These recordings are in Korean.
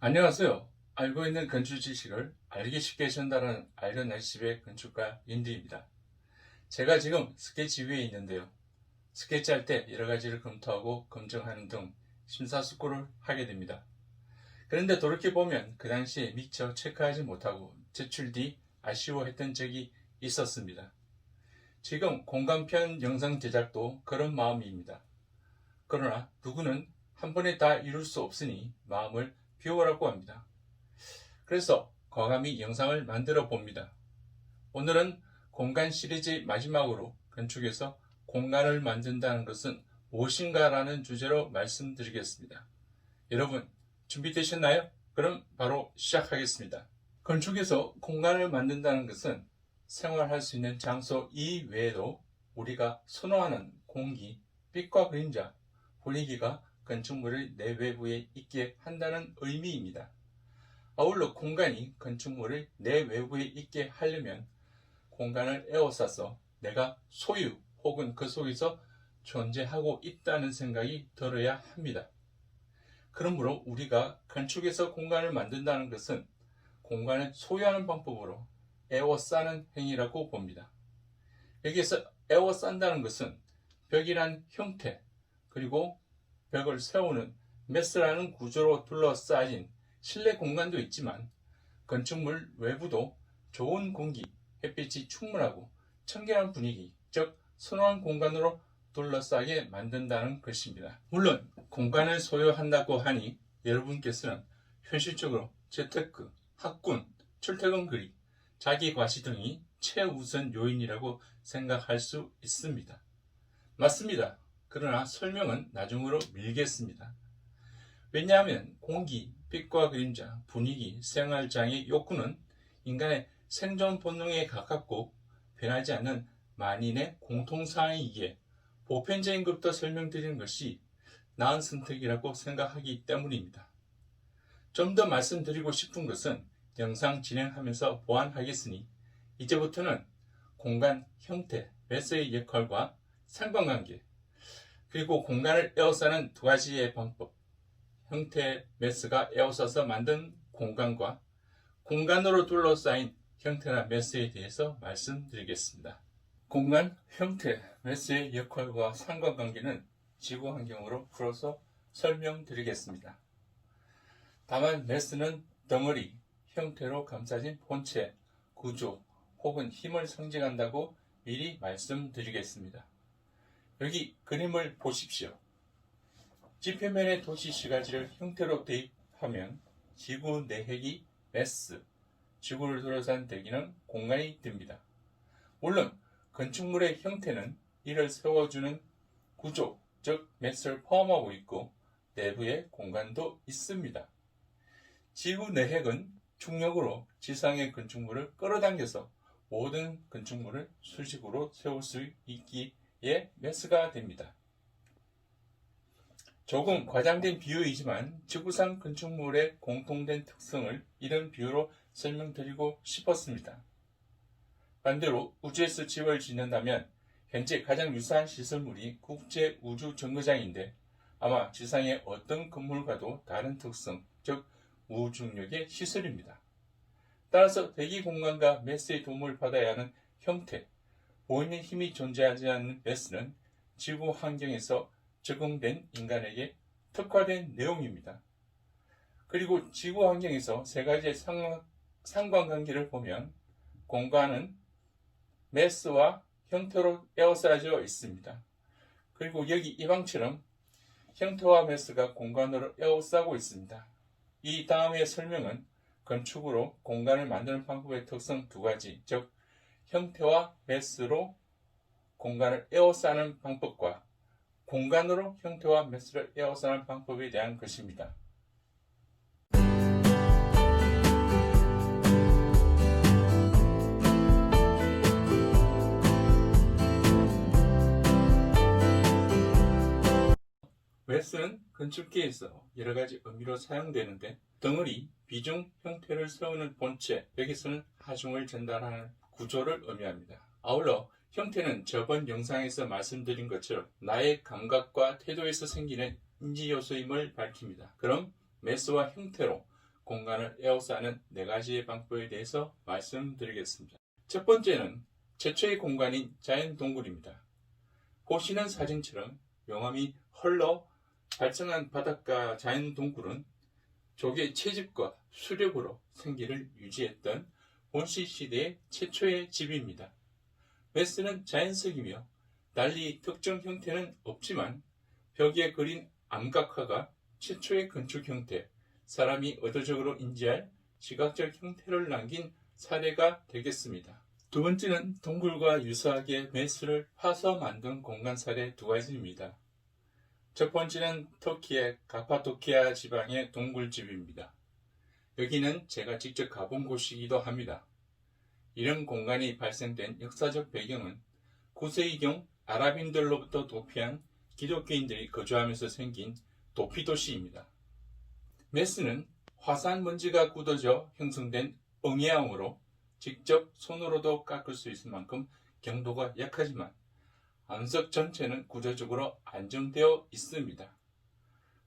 안녕하세요. 알고 있는 건축 지식을 알기 쉽게 전달하는 알건 80의 건축가 윤디입니다. 제가 지금 스케치 위에 있는데요. 스케치할 때 여러 가지를 검토하고 검증하는 등 심사숙고를 하게 됩니다. 그런데 돌이켜보면 그 당시에 미처 체크하지 못하고 제출 뒤 아쉬워했던 적이 있었습니다. 지금 공간편 영상 제작도 그런 마음입니다. 그러나 누구는 한 번에 다 이룰 수 없으니 마음을 비워라고 합니다. 그래서 과감히 영상을 만들어 봅니다. 오늘은 공간 시리즈 마지막으로 건축에서 공간을 만든다는 것은 무엇인가 라는 주제로 말씀드리겠습니다. 여러분 준비되셨나요? 그럼 바로 시작하겠습니다. 건축에서 공간을 만든다는 것은 생활할 수 있는 장소 이외에도 우리가 선호하는 공기, 빛과 그림자, 분위기가 건축물의 내외부에 있게 한다는 의미입니다. 아울러 공간이 건축물의 내외부에 있게 하려면 공간을 에워싸서 내가 소유 혹은 그 속에서 존재하고 있다는 생각이 들어야 합니다. 그러므로 우리가 건축에서 공간을 만든다는 것은 공간을 소유하는 방법으로 에워싸는 행위라고 봅니다. 여기에서 에워싼다는 것은 벽이란 형태 그리고 벽을 세우는 메스라는 구조로 둘러싸인 실내 공간도 있지만 건축물 외부도 좋은 공기, 햇빛이 충분하고 청결한 분위기, 즉 선호한 공간으로 둘러싸게 만든다는 것입니다. 물론 공간을 소유한다고 하니 여러분께서는 현실적으로 재테크, 학군, 출퇴근 거리, 자기 과시 등이 최우선 요인이라고 생각할 수 있습니다. 맞습니다. 그러나 설명은 나중으로 밀겠습니다. 왜냐하면 공기, 빛과 그림자, 분위기, 생활장의 욕구는 인간의 생존 본능에 가깝고 변하지 않는 만인의 공통사항이기에 보편적인 것부터 설명드리는 것이 나은 선택이라고 생각하기 때문입니다. 좀 더 말씀드리고 싶은 것은 영상 진행하면서 보완하겠으니 이제부터는 공간, 형태, 매스의 역할과 상관관계, 그리고 공간을 에워싸는 두 가지의 방법, 형태 매스가 에워싸서 만든 공간과 공간으로 둘러싸인 형태나 매스에 대해서 말씀드리겠습니다. 공간, 형태, 매스의 역할과 상관관계는 지구 환경으로 풀어서 설명드리겠습니다. 다만 매스는 덩어리, 형태로 감싸진 본체, 구조 혹은 힘을 상징한다고 미리 말씀드리겠습니다. 여기 그림을 보십시오. 지표면의 도시 시가지를 형태로 대입하면 지구 내핵이 매스, 지구를 둘러싼 대기는 공간이 됩니다. 물론 건축물의 형태는 이를 세워주는 구조, 즉 매스를 포함하고 있고 내부에 공간도 있습니다. 지구 내핵은 중력으로 지상의 건축물을 끌어당겨서 모든 건축물을 수직으로 세울 수 있기에 매스가 됩니다. 조금 과장된 비유이지만 지구상 건축물의 공통된 특성을 이런 비유로 설명드리고 싶었습니다. 반대로 우주에서 집을 짓는다면 현재 가장 유사한 시설물이 국제우주정거장인데 아마 지상의 어떤 건물과도 다른 특성, 즉 무중력의 시설입니다. 따라서 대기 공간과 매스의 도움을 받아야 하는 형태, 보이는 힘이 존재하지 않는 매스는 지구 환경에서 적응된 인간에게 특화된 내용입니다. 그리고 지구 환경에서 세 가지의 상관관계를 보면 공간은 매스와 형태로 에워싸져 있습니다. 그리고 여기 이 방처럼 형태와 매스가 공간으로 에워싸고 있습니다. 이 다음의 설명은 건축으로 공간을 만드는 방법의 특성 두 가지, 즉 형태와 매스로 공간을 에워싸는 방법과 공간으로 형태와 매스를 에워싸는 방법에 대한 것입니다. 매스는 건축계에서 여러가지 의미로 사용되는데 덩어리, 비중, 형태를 세우는 본체, 여기서는 하중을 전달하는 구조를 의미합니다. 아울러 형태는 저번 영상에서 말씀드린 것처럼 나의 감각과 태도에서 생기는 인지 요소임을 밝힙니다. 그럼 매스와 형태로 공간을 에워싸는 4가지의 방법에 대해서 말씀드리겠습니다. 첫 번째는 최초의 공간인 자연동굴입니다. 보시는 사진처럼 용암이 흘러 발생한 바닷가 자연동굴은 조개 채집과 수렵으로 생계를 유지했던 원시시대의 최초의 집입니다. 메스는 자연석이며 달리 특정 형태는 없지만 벽에 그린 암각화가 최초의 건축 형태, 사람이 의도적으로 인지할 시각적 형태를 남긴 사례가 되겠습니다. 두 번째는 동굴과 유사하게 메스를 파서 만든 공간 사례 2가지입니다. 첫 번째는 터키의 카파도키아 지방의 동굴집입니다. 여기는 제가 직접 가본 곳이기도 합니다. 이런 공간이 발생된 역사적 배경은 9세기경 아랍인들로부터 도피한 기독교인들이 거주하면서 생긴 도피도시입니다. 메스는 화산 먼지가 굳어져 형성된 응해암으로 직접 손으로도 깎을 수 있을 만큼 경도가 약하지만 암석 전체는 구조적으로 안정되어 있습니다.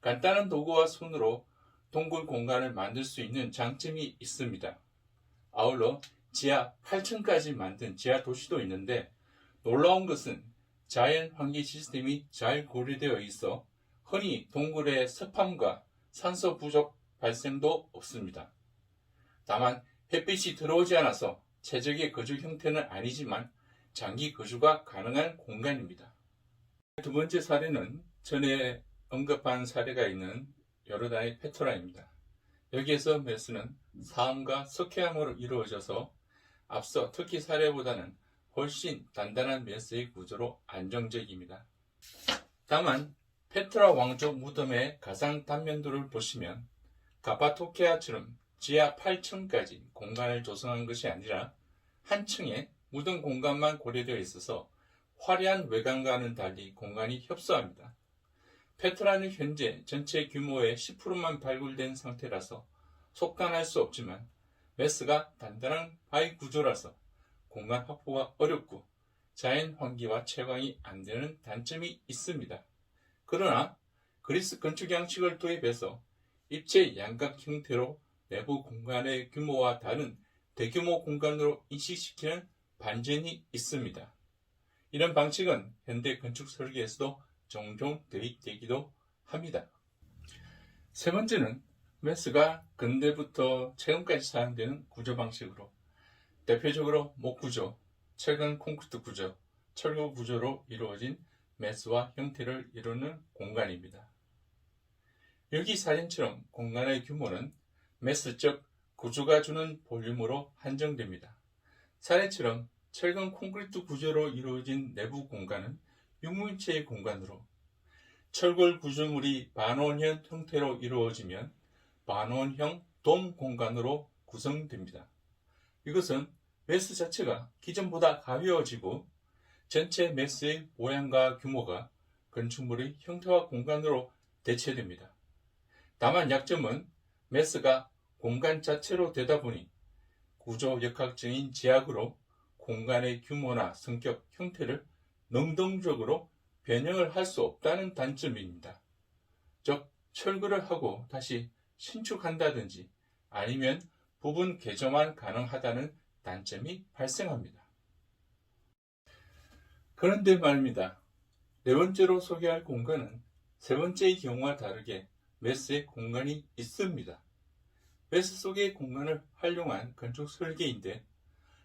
간단한 도구와 손으로 동굴 공간을 만들 수 있는 장점이 있습니다. 아울러 지하 8층까지 만든 지하 도시도 있는데 놀라운 것은 자연 환기 시스템이 잘 고려되어 있어 흔히 동굴의 습함과 산소 부족 발생도 없습니다. 다만 햇빛이 들어오지 않아서 최적의 거주 형태는 아니지만 장기 거주가 가능한 공간입니다. 두 번째 사례는 전에 언급한 사례가 있는 요르단의 페트라입니다. 여기에서 메스는 사암과 석회암으로 이루어져서 앞서 터키 사례보다는 훨씬 단단한 메스의 구조로 안정적입니다. 다만 페트라 왕족 무덤의 가상 단면도를 보시면 카파도키아처럼 지하 8층까지 공간을 조성한 것이 아니라 한 층에 무덤 공간만 고려되어 있어서 화려한 외관과는 달리 공간이 협소합니다. 페트라는 현재 전체 규모의 10%만 발굴된 상태라서 속단할 수 없지만 메스가 단단한 바위 구조라서 공간 확보가 어렵고 자연 환기와 채광이 안 되는 단점이 있습니다. 그러나 그리스 건축 양식을 도입해서 입체 양각 형태로 내부 공간의 규모와 다른 대규모 공간으로 인식시키는 반전이 있습니다. 이런 방식은 현대 건축 설계에서도 종종 도입되기도 합니다. 세 번째는 메스가 근대부터 최근까지 사용되는 구조 방식으로 대표적으로 목구조, 철근 콘크리트 구조, 철거 구조로 이루어진 메스와 형태를 이루는 공간입니다. 여기 사진처럼 공간의 규모는 메스 즉 구조가 주는 볼륨으로 한정됩니다. 사례처럼 철근 콘크리트 구조로 이루어진 내부 공간은 육면체의 공간으로 철골 구조물이 반원형 형태로 이루어지면 반원형 돔 공간으로 구성됩니다. 이것은 메스 자체가 기존보다 가벼워지고 전체 메스의 모양과 규모가 건축물의 형태와 공간으로 대체됩니다. 다만 약점은 메스가 공간 자체로 되다 보니 구조 역학적인 제약으로 공간의 규모나 성격, 형태를 능동적으로 변형을 할 수 없다는 단점입니다. 즉, 철거를 하고 다시 신축한다든지 아니면 부분 개조만 가능하다는 단점이 발생합니다. 그런데 말입니다. 네 번째로 소개할 공간은 세 번째의 경우와 다르게 메스의 공간이 있습니다. 메스 속의 공간을 활용한 건축 설계인데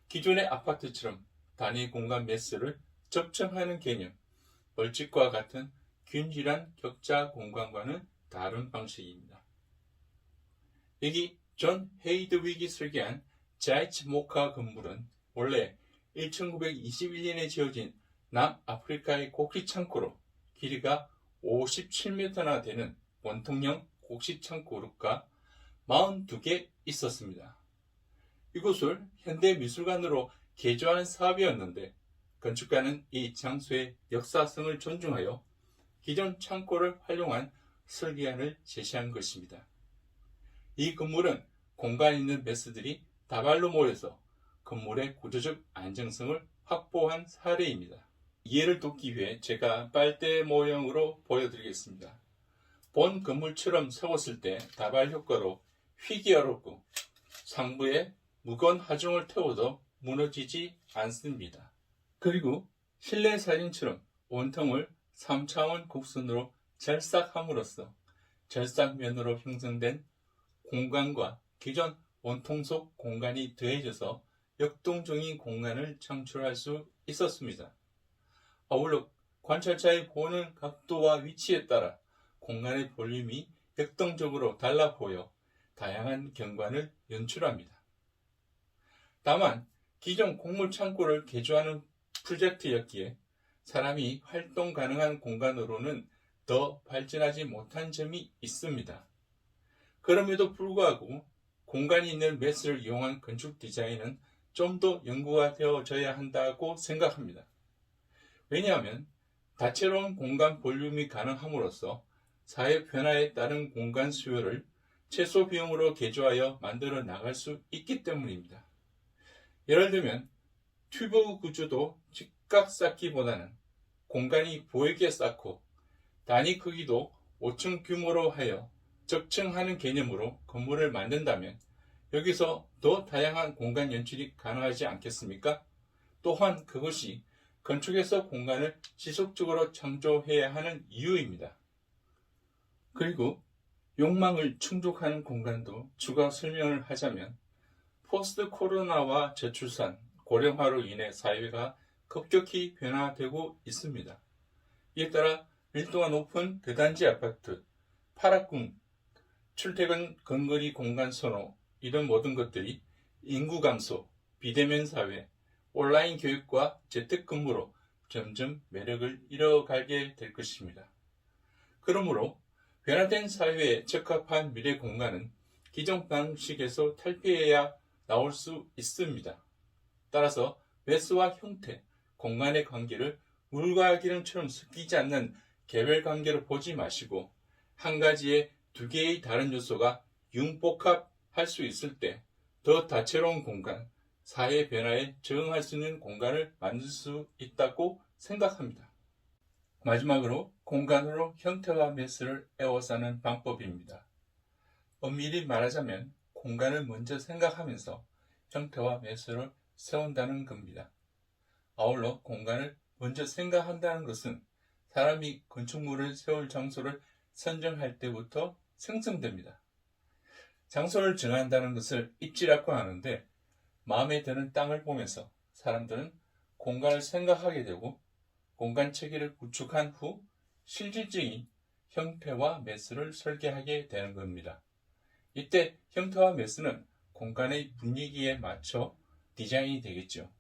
기존의 아파트처럼 단위 공간 메스를 접점하는 개념, 벌집과 같은 균일한 격자 공간과는 다른 방식입니다. 여기 존 헤이드윅이 설계한 자이츠 모카 건물은 원래 1921년에 지어진 남아프리카의 곡식 창고로 길이가 57m나 되는 원통형 곡식 창고가 42개 있었습니다. 이곳을 현대미술관으로 개조하는 사업이었는데 건축가는 이 장소의 역사성을 존중하여 기존 창고를 활용한 설계안을 제시한 것입니다. 이 건물은 공간 있는 메스들이 다발로 모여서 건물의 구조적 안정성을 확보한 사례입니다. 이해를 돕기 위해 제가 빨대 모형으로 보여드리겠습니다. 본 건물처럼 세웠을 때 다발 효과로 휘기 어렵고 상부에 무거운 하중을 태워도 무너지지 않습니다. 그리고 실내 사진처럼 원통을 3차원 곡선으로 절삭함으로써 절삭면으로 형성된 공간과 기존 원통 속 공간이 더해져서 역동적인 공간을 창출할 수 있었습니다. 아울러 관찰자의 보는 각도와 위치에 따라 공간의 볼륨이 역동적으로 달라 보여 다양한 경관을 연출합니다. 다만 기존 곡물 창고를 개조하는 프로젝트였기에 사람이 활동 가능한 공간으로는 더 발전하지 못한 점이 있습니다. 그럼에도 불구하고 공간이 있는 매스를 이용한 건축 디자인은 좀 더 연구가 되어져야 한다고 생각합니다. 왜냐하면 다채로운 공간 볼륨이 가능함으로써 사회 변화에 따른 공간 수요를 최소 비용으로 개조하여 만들어 나갈 수 있기 때문입니다. 예를 들면 튜브 구조도 직각 쌓기보다는 공간이 보이게 쌓고 단위 크기도 5층 규모로 하여 적층하는 개념으로 건물을 만든다면 여기서 더 다양한 공간 연출이 가능하지 않겠습니까? 또한 그것이 건축에서 공간을 지속적으로 창조해야 하는 이유입니다. 그리고 욕망을 충족하는 공간도 추가 설명을 하자면 포스트 코로나와 저출산, 고령화로 인해 사회가 급격히 변화되고 있습니다. 이에 따라 밀도가 높은 대단지 아파트, 파락궁, 출퇴근 근거리 공간 선호, 이런 모든 것들이 인구 감소, 비대면 사회, 온라인 교육과 재택근무로 점점 매력을 잃어가게 될 것입니다. 그러므로 변화된 사회에 적합한 미래 공간은 기존 방식에서 탈피해야 나올 수 있습니다. 따라서 매스와 형태, 공간의 관계를 물과 기름처럼 섞이지 않는 개별 관계로 보지 마시고 한 가지에 두 개의 다른 요소가 융복합할 수 있을 때 더 다채로운 공간, 사회 변화에 적응할 수 있는 공간을 만들 수 있다고 생각합니다. 마지막으로 공간으로 형태와 매스를 에워싸는 방법입니다. 엄밀히 말하자면 공간을 먼저 생각하면서 형태와 매스를 세운다는 겁니다. 아울러 공간을 먼저 생각한다는 것은 사람이 건축물을 세울 장소를 선정할 때부터 생성됩니다. 장소를 정한다는 것을 입지라고 하는데 마음에 드는 땅을 보면서 사람들은 공간을 생각하게 되고 공간 체계를 구축한 후 실질적인 형태와 매스를 설계하게 되는 겁니다. 이때 형태와 매스는 공간의 분위기에 맞춰 디자인이 되겠죠.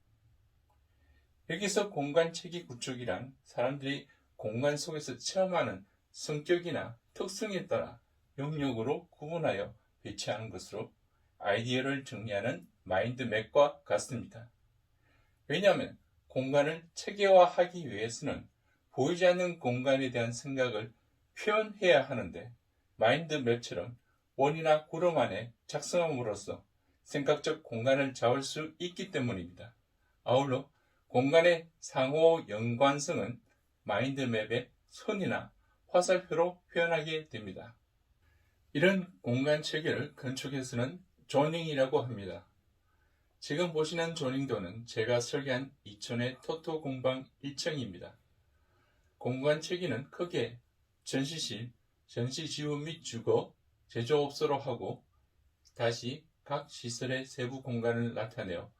여기서 공간 체계 구축이란 사람들이 공간 속에서 체험하는 성격이나 특성에 따라 영역으로 구분하여 배치하는 것으로 아이디어를 정리하는 마인드맵과 같습니다. 왜냐하면 공간을 체계화하기 위해서는 보이지 않는 공간에 대한 생각을 표현해야 하는데 마인드맵처럼 원이나 구름 안에 작성함으로써 생각적 공간을 잡을 수 있기 때문입니다. 아울러 공간의 상호 연관성은 마인드맵의 선이나 화살표로 표현하게 됩니다. 이런 공간 체계를 건축에서는 조닝이라고 합니다. 지금 보시는 조닝도는 제가 설계한 이천의 토토 공방 1층입니다. 공간 체계는 크게 전시실, 전시지우 및 주거, 제조업소로 하고 다시 각 시설의 세부 공간을 나타내어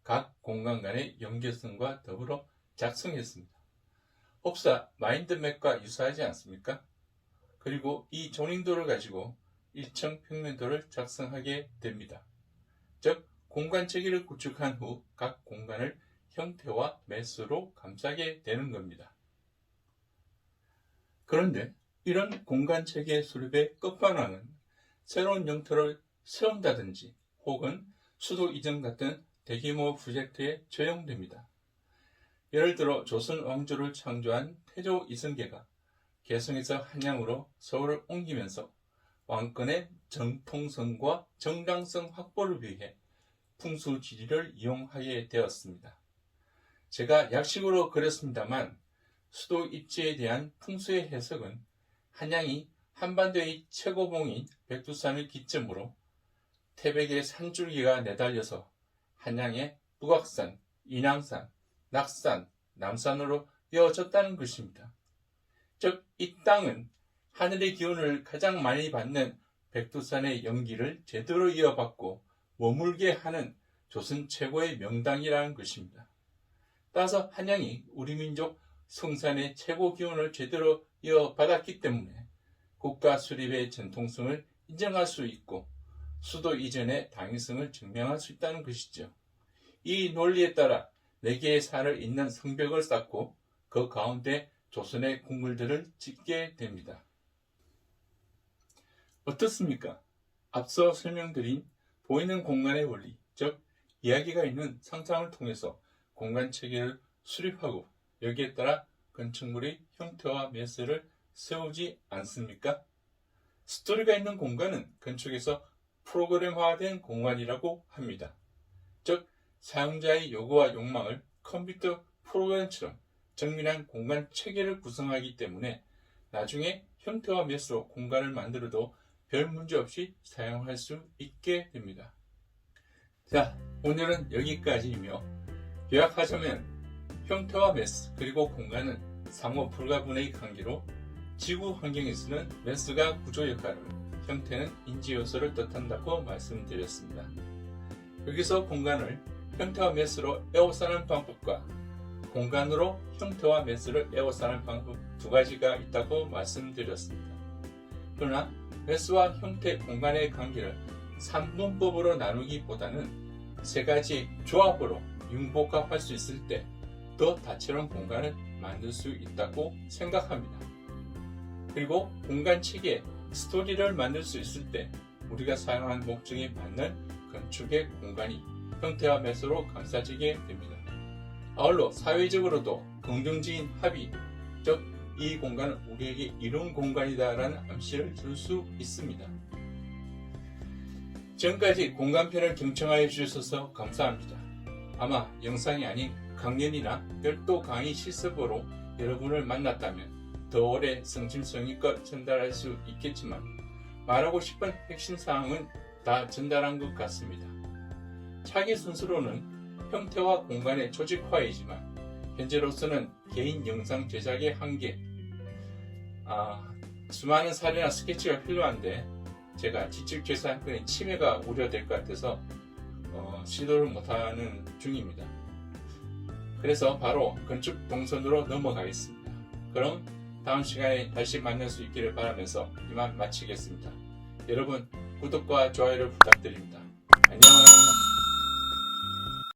각 공간 간의 연결성과 더불어 작성했습니다. 흡사 마인드맵과 유사하지 않습니까? 그리고 이 조닝도를 가지고 1층 평면도를 작성하게 됩니다. 즉 공간 체계를 구축한 후 각 공간을 형태와 매스로 감싸게 되는 겁니다. 그런데 이런 공간 체계 수립의 끝판왕은 새로운 영토를 세운다든지 혹은 수도 이전 같은 대규모 프로젝트에 적용됩니다. 예를 들어 조선 왕조를 창조한 태조 이성계가 개성에서 한양으로 서울을 옮기면서 왕권의 정통성과 정당성 확보를 위해 풍수지리를 이용하게 되었습니다. 제가 약식으로 그렸습니다만 수도 입지에 대한 풍수의 해석은 한양이 한반도의 최고봉인 백두산을 기점으로 태백의 산줄기가 내달려서 한양의 북악산, 인왕산, 낙산, 남산으로 이어졌다는 것입니다. 즉, 이 땅은 하늘의 기운을 가장 많이 받는 백두산의 연기를 제대로 이어받고 머물게 하는 조선 최고의 명당이라는 것입니다. 따라서 한양이 우리 민족 성산의 최고 기운을 제대로 이어받았기 때문에 국가 수립의 전통성을 인정할 수 있고 수도 이전의 당위성을 증명할 수 있다는 것이죠. 이 논리에 따라 4개의 산을 잇는 성벽을 쌓고 그 가운데 조선의 궁궐들을 짓게 됩니다. 어떻습니까? 앞서 설명드린 보이는 공간의 원리, 즉 이야기가 있는 상상을 통해서 공간 체계를 수립하고 여기에 따라 건축물의 형태와 매스를 세우지 않습니까? 스토리가 있는 공간은 건축에서 프로그램화된 공간이라고 합니다. 즉, 사용자의 요구와 욕망을 컴퓨터 프로그램처럼 정밀한 공간 체계를 구성하기 때문에 나중에 형태와 매스로 공간을 만들어도 별 문제 없이 사용할 수 있게 됩니다. 자, 오늘은 여기까지이며 요약하자면 형태와 매스 그리고 공간은 상호 불가분의 관계로 지구 환경에서는 매스가 구조 역할을, 형태는 인지 요소를 뜻한다고 말씀드렸습니다. 여기서 공간을 형태와 매스로 에워싸는 방법과 공간으로 형태와 매스를 에워싸는 방법 2가지가 있다고 말씀드렸습니다. 그러나 매스와 형태, 공간의 관계를 3분법으로 나누기보다는 3가지 조합으로 융복합할 수 있을 때 더 다채로운 공간을 만들 수 있다고 생각합니다. 그리고 공간 체계, 스토리를 만들 수 있을 때 우리가 사용한 목적에 맞는 건축의 공간이 형태와 매스로 감싸지게 됩니다. 아울러 사회적으로도 긍정적인 합의, 즉 이 공간은 우리에게 이로운 공간이다라는 암시를 줄 수 있습니다. 지금까지 공간편을 경청하여 주셔서 감사합니다. 아마 영상이 아닌 강연이나 별도 강의 실습으로 여러분을 만났다면 더 오래 성심성의껏 전달할 수 있겠지만 말하고 싶은 핵심 사항은 다 전달한 것 같습니다. 차기 순서로는 형태와 공간의 조직화이지만 현재로서는 개인 영상 제작의 한계, 수많은 사례나 스케치가 필요한데 제가 지적재산권의 침해가 우려될 것 같아서 시도를 못하는 중입니다. 그래서 바로 건축 동선으로 넘어가겠습니다. 그럼 다음 시간에 다시 만날 수 있기를 바라면서 이만 마치겠습니다. 여러분 구독과 좋아요를 부탁드립니다. 안녕.